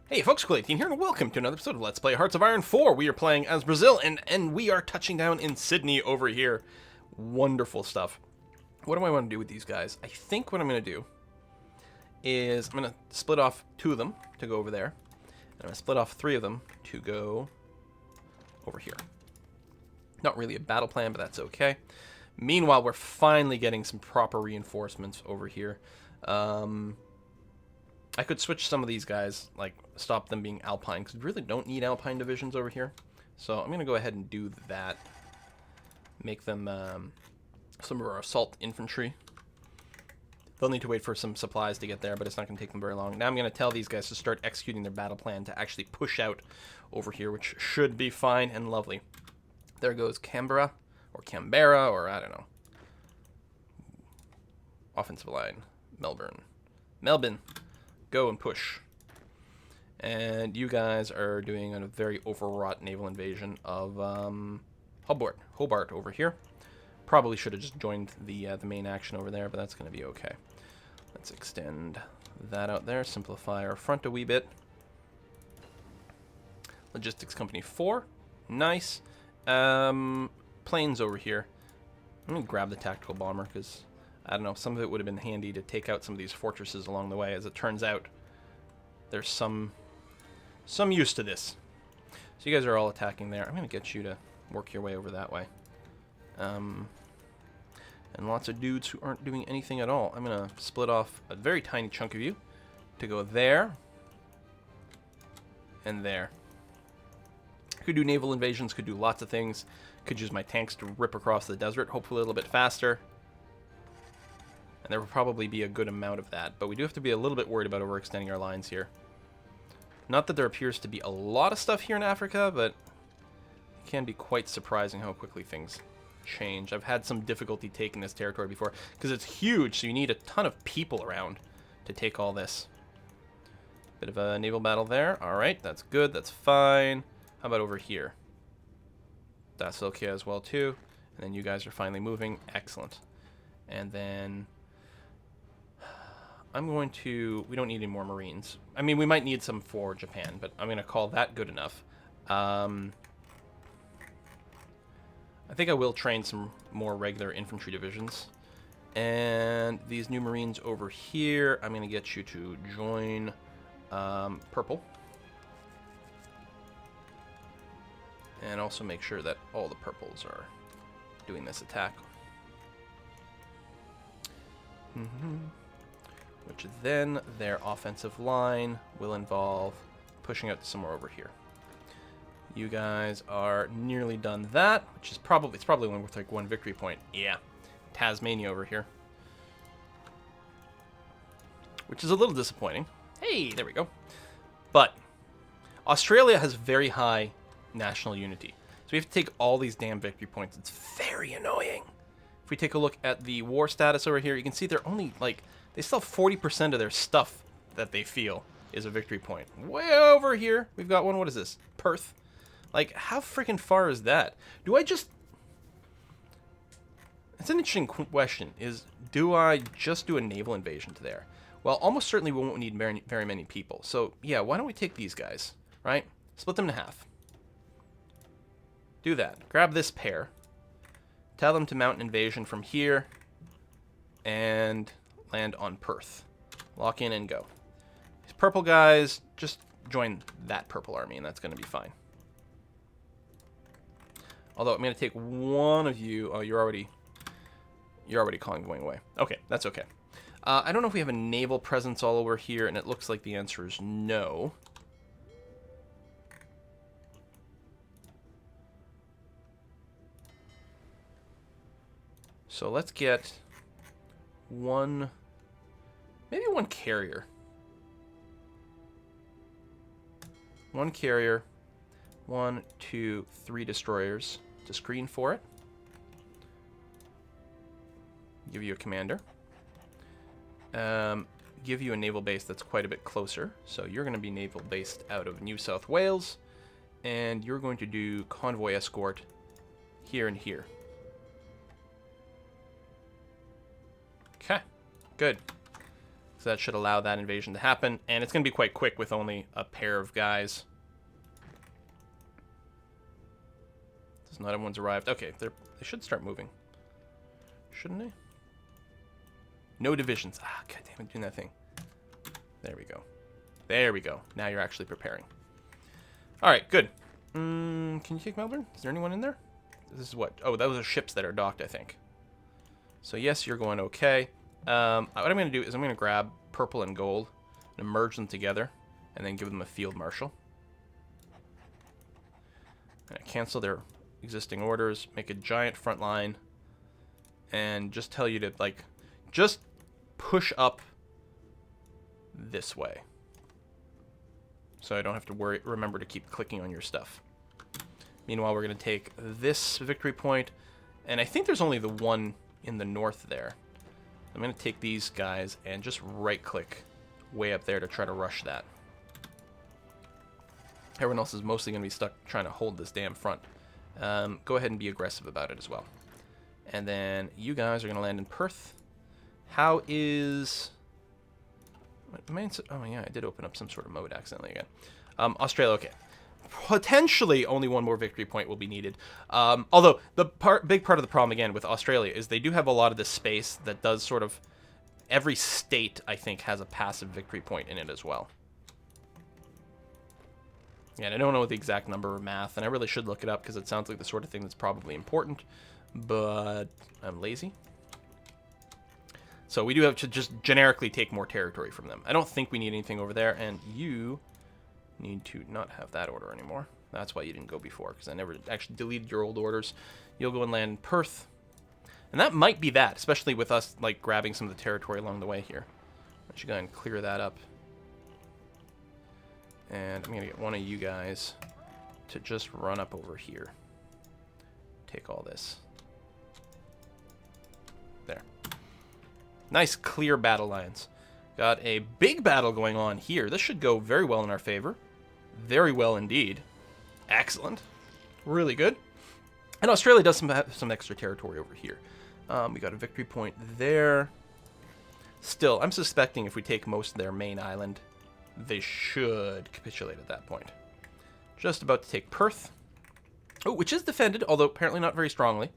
Hey folks, Clayton here, and welcome to another episode of Let's Play Hearts of Iron 4. We are playing as Brazil, and we are touching down in Sydney over here. Wonderful stuff. What do I want to do with these guys? I think what I'm going to do is I'm going to split off 2 of them to go over there. And I'm going to split off 3 of them to go over here. Not really a battle plan, but that's okay. Meanwhile, we're finally getting some proper reinforcements over here. I could switch some of these guys, like stop them being Alpine, because we really don't need Alpine divisions over here. So I'm going to go ahead and do that. Make them some of our assault infantry. They'll need to wait for some supplies to get there, but it's not going to take them very long. Now I'm going to tell these guys to start executing their battle plan to actually push out over here, which should be fine and lovely. There goes Canberra, or Canberra, or I don't know. Offensive line. Melbourne. Go and push. And you guys are doing a very overwrought naval invasion of Hobart over here. Probably should have just joined the main action over there, but that's going to be okay. Let's extend that out there, simplify our front a wee bit. Logistics Company 4, nice. Planes over here. I'm going to grab the tactical bomber because I don't know, some of it would have been handy to take out some of these fortresses along the way. As it turns out, there's some use to this. So you guys are all attacking there. I'm going to get you to work your way over that way. And lots of dudes who aren't doing anything at all. I'm going to split off a very tiny chunk of you to go there and there. Could do naval invasions, could do lots of things. Could use my tanks to rip across the desert, hopefully a little bit faster. And there will probably be a good amount of that, but we do have to be a little bit worried about overextending our lines here. Not that there appears to be a lot of stuff here in Africa, but it can be quite surprising how quickly things change. I've had some difficulty taking this territory before, because it's huge, so you need a ton of people around to take all this. Bit of a naval battle there. Alright, that's good, that's fine. How about over here? That's okay as well, too. And then you guys are finally moving. Excellent. And then I'm going to... We don't need any more Marines. I mean, we might need some for Japan, but I'm going to call that good enough. I think I will train some more regular infantry divisions. And these new Marines over here, I'm going to get you to join Purple. And also make sure that all the purples are doing this attack. Which then their offensive line will involve pushing out somewhere over here. You guys are nearly done that, which is probably only worth like 1 victory point. Yeah, Tasmania over here, which is a little disappointing. Hey, there we go. But Australia has very high national unity, so we have to take all these damn victory points. It's very annoying. If we take a look at the war status over here, you can see they're only like, they still have 40% of their stuff that they feel is a victory point. Way over here, we've got one. What is this? Perth. Like, how freaking far is that? Do I just... It's an interesting question, is do I just do a naval invasion to there? Well, almost certainly we won't need very, very many people. So, yeah, why don't we take these guys, right? Split them in half. Do that. Grab this pair. Tell them to mount an invasion from here. And land on Perth. Lock in and go. These purple guys, just join that purple army, and that's going to be fine. Although I'm going to take one of you. Oh, you're already calling going away. Okay, that's okay. I don't know if we have a naval presence all over here, and it looks like the answer is no. So let's get one, maybe one carrier. One carrier, 1, 2, 3 destroyers to screen for it. Give you a commander. Give you a naval base that's quite a bit closer. So you're going to be naval based out of New South Wales. And you're going to do convoy escort here and here. Okay, good. So that should allow that invasion to happen. And it's going to be quite quick with only a pair of guys. Does not everyone's arrived. Okay, they should start moving. Shouldn't they? No divisions. Ah, god damn it, doing that thing. There we go. There we go. Now you're actually preparing. Alright, good. Can you take Melbourne? Is there anyone in there? This is what? Oh, those are ships that are docked, I think. So yes, you're going okay. What I'm going to do is I'm going to grab purple and gold and merge them together and then give them a field marshal. And I cancel their existing orders, make a giant front line, and just tell you to, like, just push up this way. So I don't have to remember to keep clicking on your stuff. Meanwhile, we're going to take this victory point, and I think there's only the one in the north there. I'm going to take these guys and just right-click way up there to try to rush that. Everyone else is mostly going to be stuck trying to hold this damn front. Go ahead and be aggressive about it as well. And then you guys are going to land in Perth. How is... Oh, yeah, I did open up some sort of mode accidentally again. Australia, okay. Potentially only one more victory point will be needed. Although, the big part of the problem, again, with Australia is they do have a lot of this space that does sort of... Every state, I think, has a passive victory point in it as well. Yeah, and I don't know the exact number of math, and I really should look it up because it sounds like the sort of thing that's probably important, but I'm lazy. So we do have to just generically take more territory from them. I don't think we need anything over there, and you need to not have that order anymore. That's why you didn't go before, because I never actually deleted your old orders. You'll go and land in Perth. And that might be that, especially with us like grabbing some of the territory along the way here. I should go ahead and clear that up. And I'm going to get one of you guys to just run up over here. Take all this. There. Nice clear battle lines. Got a big battle going on here. This should go very well in our favor. Very well indeed. Excellent. Really good. And Australia does have some extra territory over here. We got a victory point there. Still, I'm suspecting if we take most of their main island, they should capitulate at that point. Just about to take Perth. Oh, which is defended, although apparently not very strongly.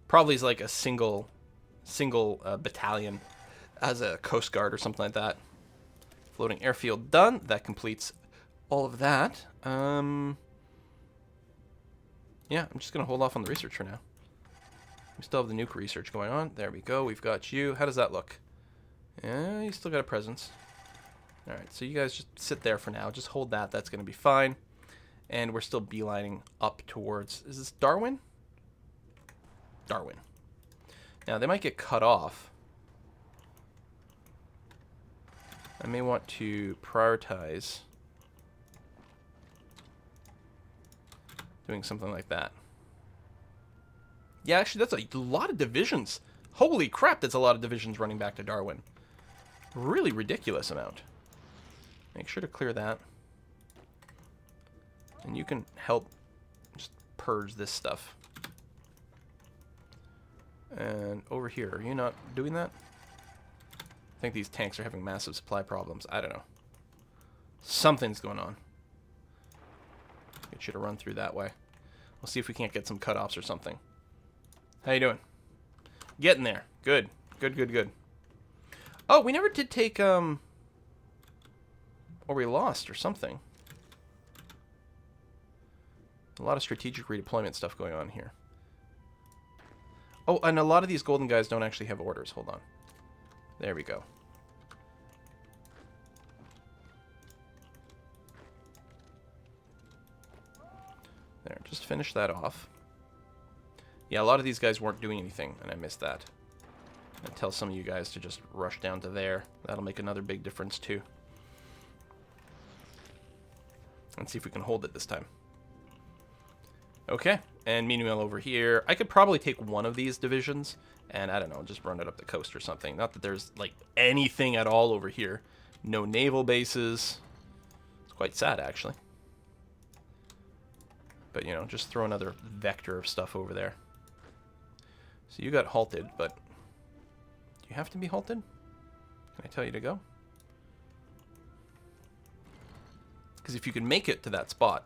Probably is like a single battalion as a coast guard or something like that. Floating airfield done. That completes all of that. Yeah, I'm just going to hold off on the research for now. We still have the nuke research going on. There we go. We've got you. How does that look? Yeah, you still got a presence. Alright, so you guys just sit there for now. Just hold that. That's going to be fine. And we're still beelining up towards... Is this Darwin? Darwin. Now, they might get cut off. I may want to prioritize doing something like that. Yeah, actually, that's a lot of divisions. Holy crap, that's a lot of divisions running back to Darwin. Really ridiculous amount. Make sure to clear that. And you can help just purge this stuff. And over here, are you not doing that? I think these tanks are having massive supply problems. I don't know. Something's going on. Get you to run through that way. We'll see if we can't get some cutoffs or something. How you doing? Getting there. Good. Good, good, good. Oh, we never did take, or we lost or something. A lot of strategic redeployment stuff going on here. Oh, and a lot of these golden guys don't actually have orders. Hold on. There we go. There, just finish that off. Yeah, a lot of these guys weren't doing anything, and I missed that. And tell some of you guys to just rush down to there. That'll make another big difference, too. Let's see if we can hold it this time. Okay, and meanwhile over here, I could probably take one of these divisions, and I don't know, just run it up the coast or something. Not that there's, like, anything at all over here. No naval bases. It's quite sad, actually. But, you know, just throw another vector of stuff over there. So you got halted, but do you have to be halted? Can I tell you to go? Because if you can make it to that spot,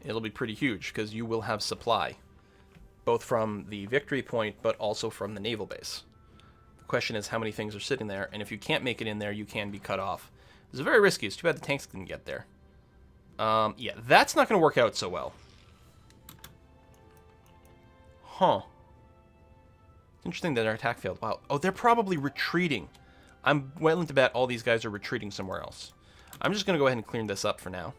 it'll be pretty huge, because you will have supply, both from the victory point, but also from the naval base. The question is how many things are sitting there, and if you can't make it in there, you can be cut off. This is very risky. It's too bad the tanks didn't get there. Yeah, that's not going to work out so well. Huh. It's interesting that our attack failed. Wow. Oh, they're probably retreating. I'm willing to bet all these guys are retreating somewhere else. I'm just going to go ahead and clear this up for now.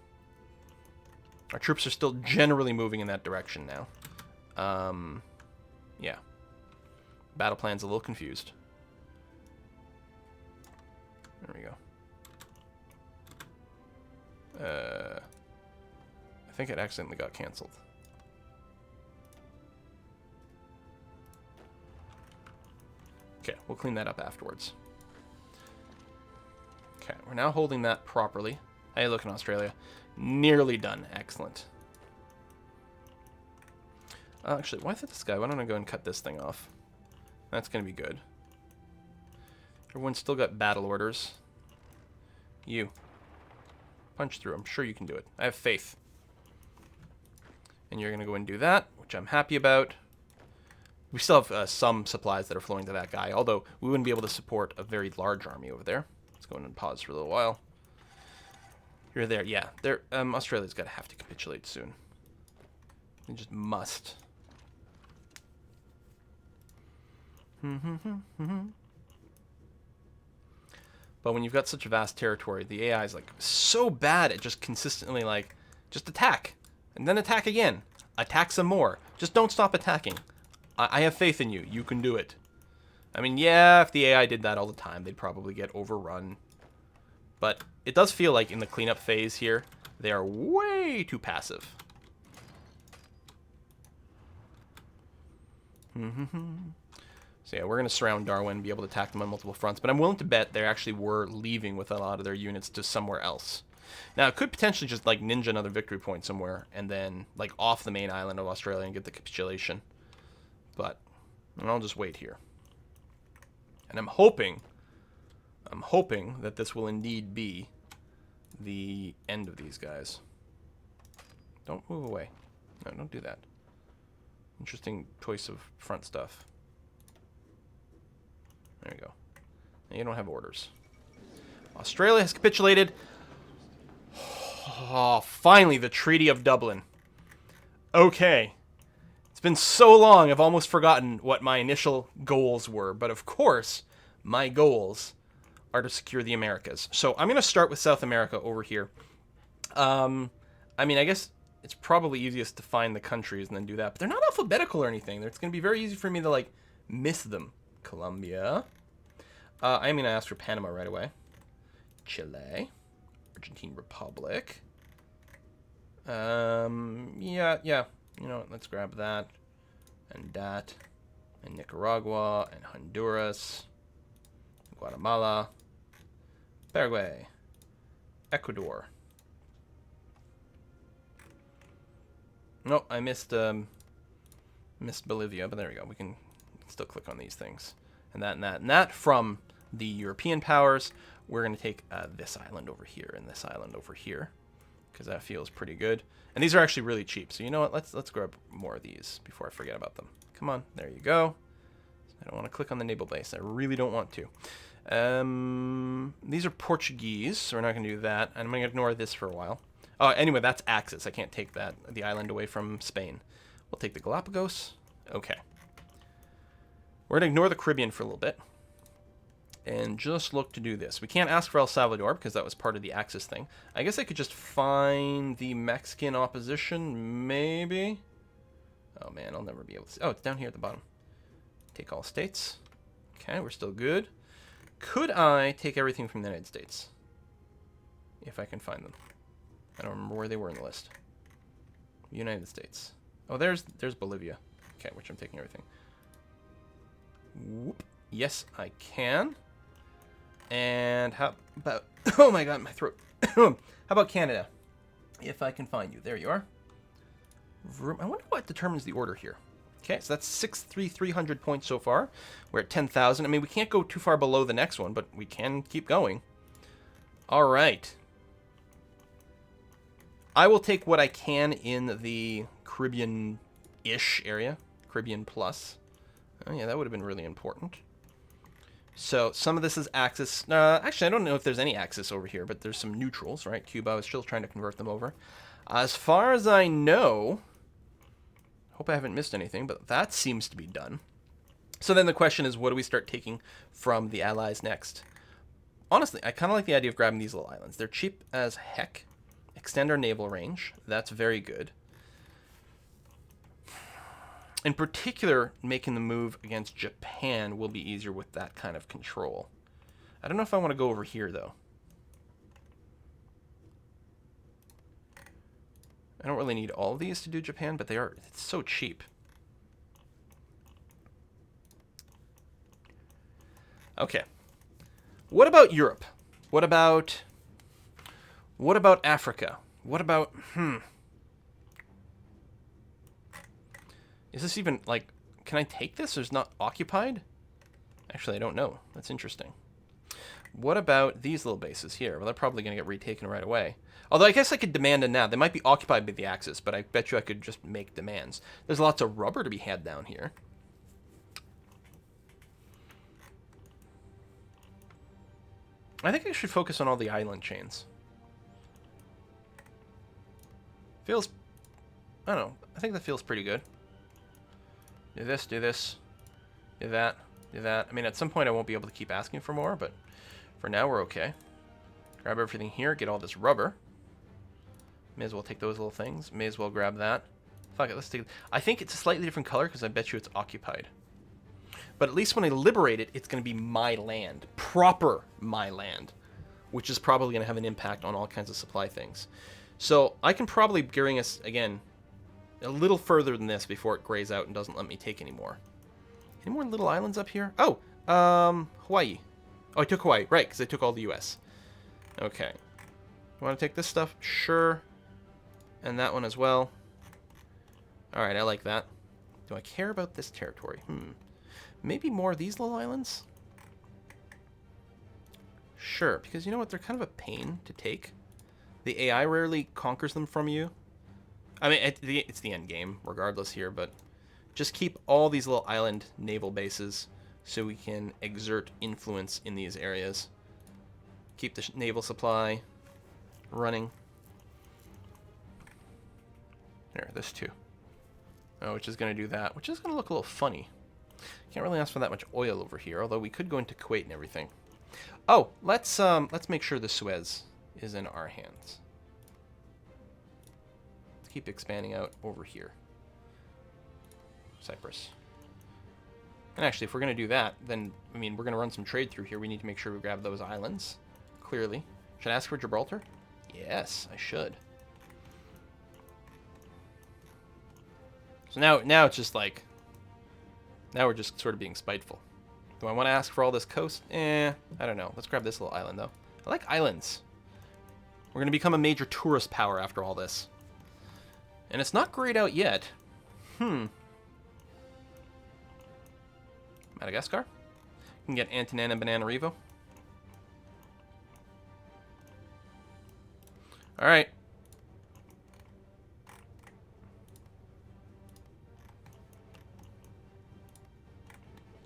Our troops are still generally moving in that direction now. Yeah. Battle plan's a little confused. There we go. I think it accidentally got canceled. Okay, we'll clean that up afterwards. Okay, we're now holding that properly. How you looking, Australia? Nearly done. Excellent. Actually, why is it this guy? Why don't I go and cut this thing off? That's going to be good. Everyone's still got battle orders. You. Punch through. I'm sure you can do it. I have faith. And you're going to go and do that, which I'm happy about. We still have some supplies that are flowing to that guy, although we wouldn't be able to support a very large army over there. Let's go in and pause for a little while. You're there. Yeah, Australia's got to have to capitulate soon. They just must. But when you've got such a vast territory, the AI is like so bad at just consistently like, just attack. And then attack again. Attack some more. Just don't stop attacking. I have faith in you. You can do it. I mean, yeah, if the AI did that all the time, they'd probably get overrun. But it does feel like in the cleanup phase here, they are way too passive. So yeah, we're going to surround Darwin, be able to attack them on multiple fronts. But I'm willing to bet they actually were leaving with a lot of their units to somewhere else. Now, it could potentially just, like, ninja another victory point somewhere, and then, like, off the main island of Australia and get the capitulation. But I'll just wait here. And I'm hoping that this will indeed be the end of these guys. Don't move away. No, don't do that. Interesting choice of front stuff. There you go. Now you don't have orders. Australia has capitulated. Oh, finally, the Treaty of Dublin. Okay. It's been so long, I've almost forgotten what my initial goals were. But of course, my goals are to secure the Americas. So I'm going to start with South America over here. I mean, I guess it's probably easiest to find the countries and then do that. But they're not alphabetical or anything. It's going to be very easy for me to, like, miss them. Colombia. I'm going to ask for Panama right away. Chile. Argentine Republic. Yeah. You know what? Let's grab that. And that. And Nicaragua. And Honduras. Guatemala. Paraguay. Ecuador. No, I missed Bolivia, but there we go. We can still click on these things. And that and that and that. From the European powers, we're going to take this island over here and this island over here, because that feels pretty good. And these are actually really cheap. So you know what? Let's grab more of these before I forget about them. Come on. There you go. I don't want to click on the naval base. I really don't want to. These are Portuguese, so we're not going to do that. And I'm going to ignore this for a while. Oh, anyway, that's Axis. I can't take the island away from Spain. We'll take the Galapagos. Okay. We're going to ignore the Caribbean for a little bit. And just look to do this. We can't ask for El Salvador because that was part of the Axis thing. I guess I could just find the Mexican opposition, maybe? Oh, man, I'll never be able to see. Oh, it's down here at the bottom. Take all states. Okay, we're still good. Could I take everything from the United States? If I can find them. I don't remember where they were in the list. United States. Oh, there's Bolivia. Okay, which I'm taking everything. Whoop. Yes, I can. And how about... Oh my god, my throat. How about Canada? If I can find you. There you are. I wonder what determines the order here. Okay, so that's 300 points so far. We're at 10,000. I mean, we can't go too far below the next one, but we can keep going. All right. I will take what I can in the Caribbean-ish area. Caribbean plus. Oh, yeah, that would have been really important. So some of this is Axis. Actually, I don't know if there's any Axis over here, but there's some neutrals, right? Cuba, I was still trying to convert them over. As far as I know, hope I haven't missed anything, but that seems to be done. So then the question is, what do we start taking from the Allies next? Honestly, I kind of like the idea of grabbing these little islands. They're cheap as heck. Extend our naval range. That's very good. In particular, making the move against Japan will be easier with that kind of control. I don't know if I want to go over here, though. I don't really need all of these to do Japan, but it's so cheap. Okay. What about Europe? What about Africa? What about, Is this even, like, can I take this? It's not occupied? Actually, I don't know. That's interesting. What about these little bases here? Well, they're probably going to get retaken right away. Although I guess I could demand a now. They might be occupied by the Axis, but I bet you I could just make demands. There's lots of rubber to be had down here. I think I should focus on all the island chains. Feels, I don't know. I think that feels pretty good. Do this, do this, do that, do that. I mean, at some point I won't be able to keep asking for more, but for now we're okay. Grab everything here, get all this rubber. May as well take those little things. May as well grab that. Fuck it, let's take it. I think it's a slightly different color because I bet you it's occupied. But at least when I liberate it, it's going to be my land. Proper my land. Which is probably going to have an impact on all kinds of supply things. So I can probably bring us, again, a little further than this before it grays out and doesn't let me take any more. Any more little islands up here? Oh, Hawaii. Oh, I took Hawaii. Right, because I took all the U.S. Okay. You want to take this stuff? Sure. And that one as well. All right, I like that. Do I care about this territory? Maybe more of these little islands? Sure, because you know what? They're kind of a pain to take. The AI rarely conquers them from you. I mean, it's the end game, regardless here, but just keep all these little island naval bases so we can exert influence in these areas. Keep the naval supply running. There, this too. Oh, which is going to do that, which is going to look a little funny. Can't really ask for that much oil over here, although we could go into Kuwait and everything. Oh, let's make sure the Suez is in our hands. Let's keep expanding out over here. Cyprus. And actually, if we're going to do that, then, I mean, we're going to run some trade through here. We need to make sure we grab those islands, clearly. Should I ask for Gibraltar? Yes, I should. So now it's just like, now we're just sort of being spiteful. Do I want to ask for all this coast? I don't know. Let's grab this little island, though. I like islands. We're going to become a major tourist power after all this. And it's not grayed out yet. Madagascar? You can get Antonin and Bananarivo. Alright.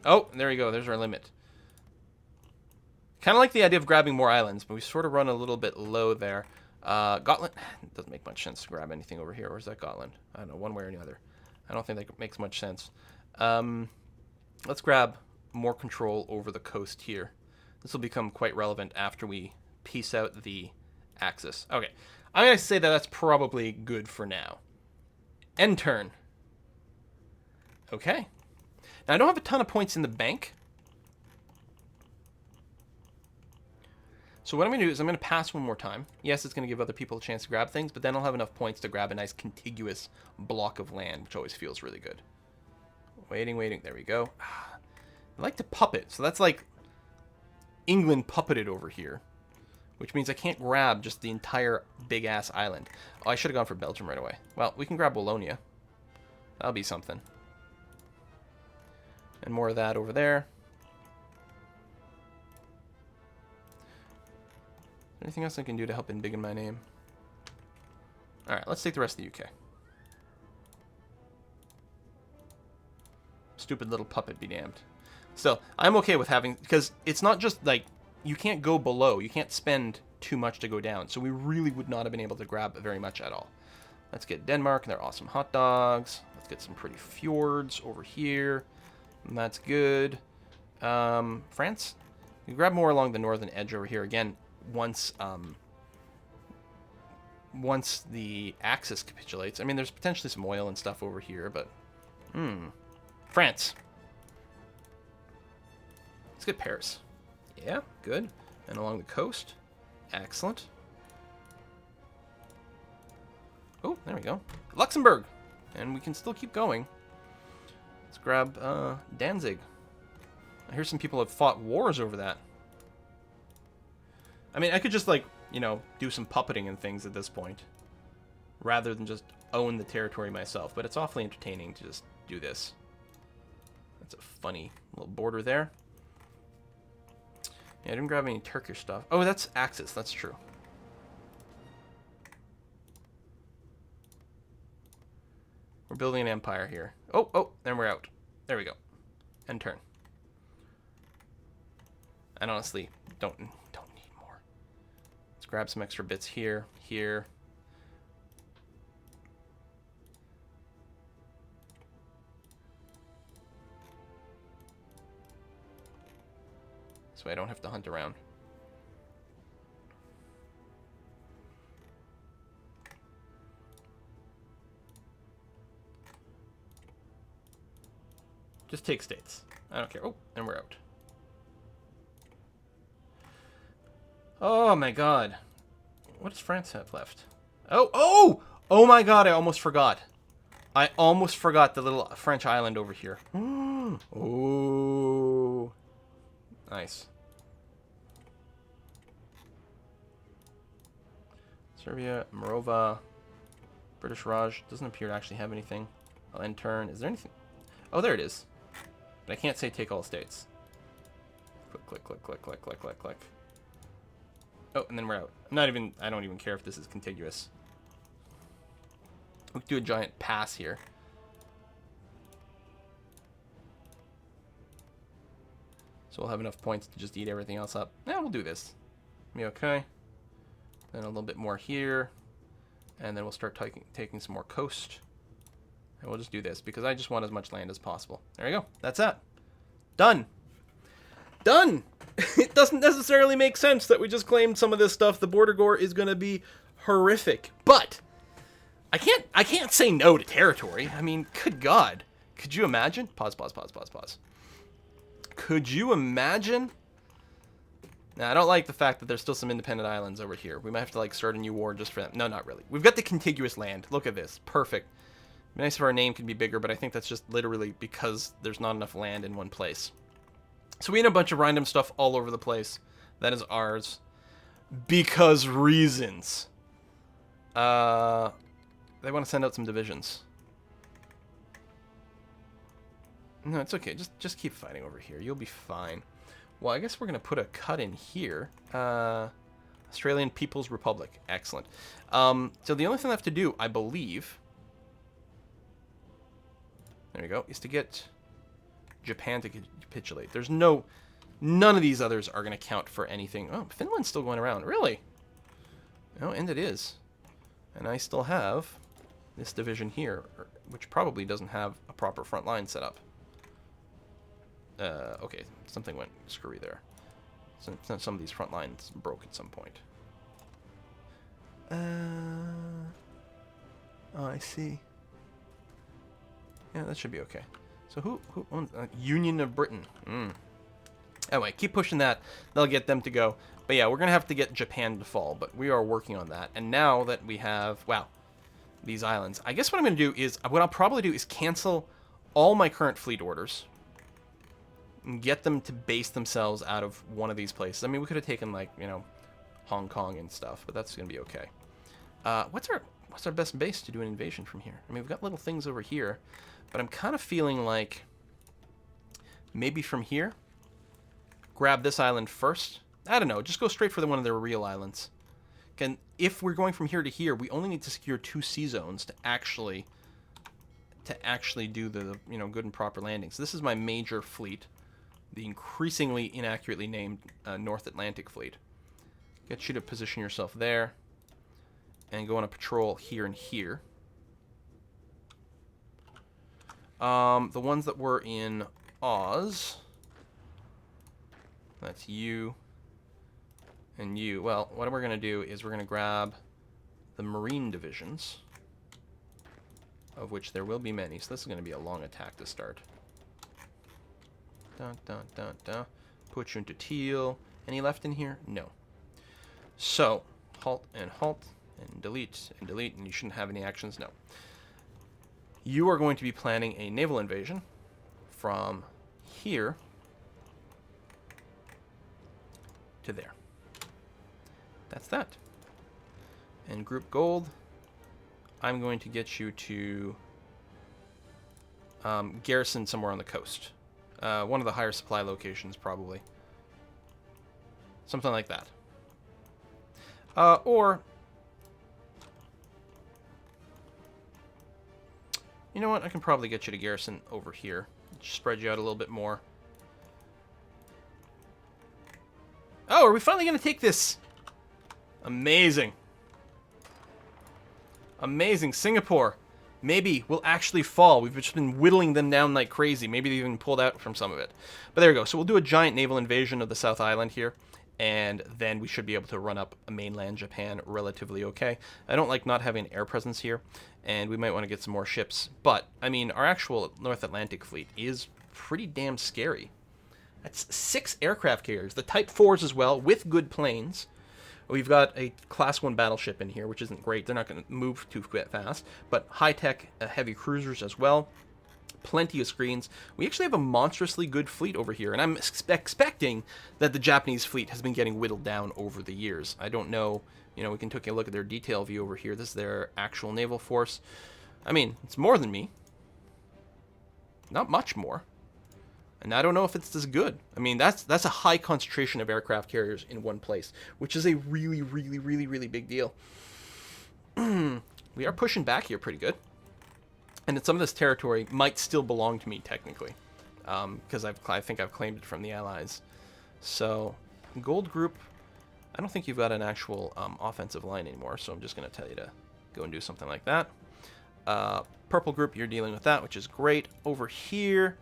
Oh, there you go. There's our limit. Kind of like the idea of grabbing more islands, but we sort of run a little bit low there. Gotland. It doesn't make much sense to grab anything over here. Where's that Gotland? I don't know, one way or another. I don't think that makes much sense. Let's grab more control over the coast here. This will become quite relevant after we piece out the Axis. Okay. I'm going to say that that's probably good for now. End turn. Okay. Now, I don't have a ton of points in the bank. So what I'm going to do is I'm going to pass one more time. Yes, it's going to give other people a chance to grab things, but then I'll have enough points to grab a nice contiguous block of land, which always feels really good. Waiting. There we go. I like to puppet, so that's like England puppeted over here, which means I can't grab just the entire big-ass island. Oh, I should have gone for Belgium right away. Well, we can grab Wallonia. That'll be something. And more of that over there. Anything else I can do to help embiggen my name? Alright, let's take the rest of the UK. Stupid little puppet be damned. Still, I'm okay with having... Because it's not just, like... You can't go below. You can't spend too much to go down. So we really would not have been able to grab very much at all. Let's get Denmark and their awesome hot dogs. Let's get some pretty fjords over here. And that's good. France? You grab more along the northern edge over here. Again, once the Axis capitulates. I mean, there's potentially some oil and stuff over here, but... France. Let's get Paris. Yeah, good. And along the coast. Excellent. Oh, there we go. Luxembourg. And we can still keep going. Let's grab Danzig. I hear some people have fought wars over that. I mean, I could just, like, you know, do some puppeting and things at this point. Rather than just own the territory myself. But it's awfully entertaining to just do this. That's a funny little border there. Yeah, I didn't grab any Turkish stuff. Oh, that's Axis. That's true. We're building an empire here. Oh, then we're out. There we go. End turn. And honestly, don't need more. Let's grab some extra bits here, here. So I don't have to hunt around. Just take states. I don't care. Oh, and we're out. Oh my god. What does France have left? Oh my god, I almost forgot. I almost forgot the little French island over here. Oh. Nice. Serbia, Morova, British Raj. Doesn't appear to actually have anything. I'll end turn. Is there anything? Oh, there it is. But I can't say take all states. Click, click, click, click, click, click, click, click. Oh, and then we're out. I don't even care if this is contiguous. We can do a giant pass here. So we'll have enough points to just eat everything else up. Yeah, we'll do this. Be okay. Then a little bit more here. And then we'll start taking some more coast. And we'll just do this because I just want as much land as possible. There we go. That's that. Done. Done! It doesn't necessarily make sense that we just claimed some of this stuff. The border gore is going to be horrific. But I can't say no to territory. I mean, good God. Could you imagine? Pause. Could you imagine? Now, I don't like the fact that there's still some independent islands over here. We might have to, like, start a new war just for them. No, not really. We've got the contiguous land. Look at this. Perfect. It'd be nice if our name could be bigger, but I think that's just literally because there's not enough land in one place. So we had a bunch of random stuff all over the place. That is ours. Because reasons. They want to send out some divisions. No, it's okay. Just keep fighting over here. You'll be fine. Well, I guess we're going to put a cut in here. Australian People's Republic. Excellent. So the only thing I have to do, I believe... There we go. Is to get Japan to capitulate. There's none of these others are going to count for anything. Oh, Finland's still going around. Really? Oh, and it is. And I still have this division here, which probably doesn't have a proper front line set up. Okay, something went screwy there. Some of these front lines broke at some point. Oh, I see. Yeah, that should be okay. So who owns Union of Britain? Anyway, keep pushing that. That'll get them to go. But yeah, we're going to have to get Japan to fall, but we are working on that. And now that we have, wow, these islands, I guess what I'm going to do is, what I'll probably do is cancel all my current fleet orders and get them to base themselves out of one of these places. I mean, we could have taken, like, you know, Hong Kong and stuff, but that's going to be okay. What's our best base to do an invasion from here? I mean, we've got little things over here, but I'm kind of feeling like maybe from here, grab this island first. I don't know, just go straight for one of their real islands. And if we're going from here to here, we only need to secure 2 sea zones to actually do the good and proper landings. So this is my major fleet, the increasingly inaccurately named North Atlantic Fleet. Get you to position yourself there and go on a patrol here and here. The ones that were in Oz, that's you and you. Well, what we're going to do is we're going to grab the Marine divisions, of which there will be many. So this is going to be a long attack to start. Dun, dun, dun, dun. Put you into teal. Any left in here? No. So, halt, and delete, and you shouldn't have any actions. No. You are going to be planning a naval invasion from here to there. That's that. And group gold, I'm going to get you to garrison somewhere on the coast. One of the higher supply locations, probably. Something like that. Or, you know what? I can probably get you to garrison over here. Just spread you out a little bit more. Oh, are we finally going to take this? Amazing. Amazing. Singapore. Maybe we'll actually fall. We've just been whittling them down like crazy. Maybe they even pulled out from some of it. But there we go. So we'll do a giant naval invasion of the South Island here. And then we should be able to run up mainland Japan relatively okay. I don't like not having an air presence here. And we might want to get some more ships. But, I mean, our actual North Atlantic fleet is pretty damn scary. That's 6 aircraft carriers. The Type 4s as well, with good planes. We've got a Class 1 battleship in here, which isn't great. They're not going to move too fast. But high-tech heavy cruisers as well. Plenty of screens. We actually have a monstrously good fleet over here. And I'm expecting that the Japanese fleet has been getting whittled down over the years. I don't know. You know, we can take a look at their detail view over here. This is their actual naval force. I mean, it's more than me. Not much more. And I don't know if it's as good. I mean, that's a high concentration of aircraft carriers in one place, which is a really, really, really, really big deal. We are pushing back here pretty good. And some of this territory might still belong to me, technically, because I think I've claimed it from the Allies. So, gold group, I don't think you've got an actual offensive line anymore, so I'm just going to tell you to go and do something like that. Purple group, you're dealing with that, which is great. Over here...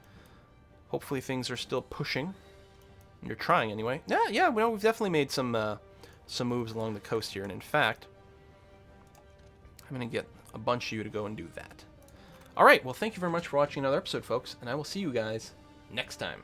Hopefully things are still pushing. You're trying anyway. Yeah, well, we've definitely made some moves along the coast here. And in fact, I'm going to get a bunch of you to go and do that. All right, well, thank you very much for watching another episode, folks. And I will see you guys next time.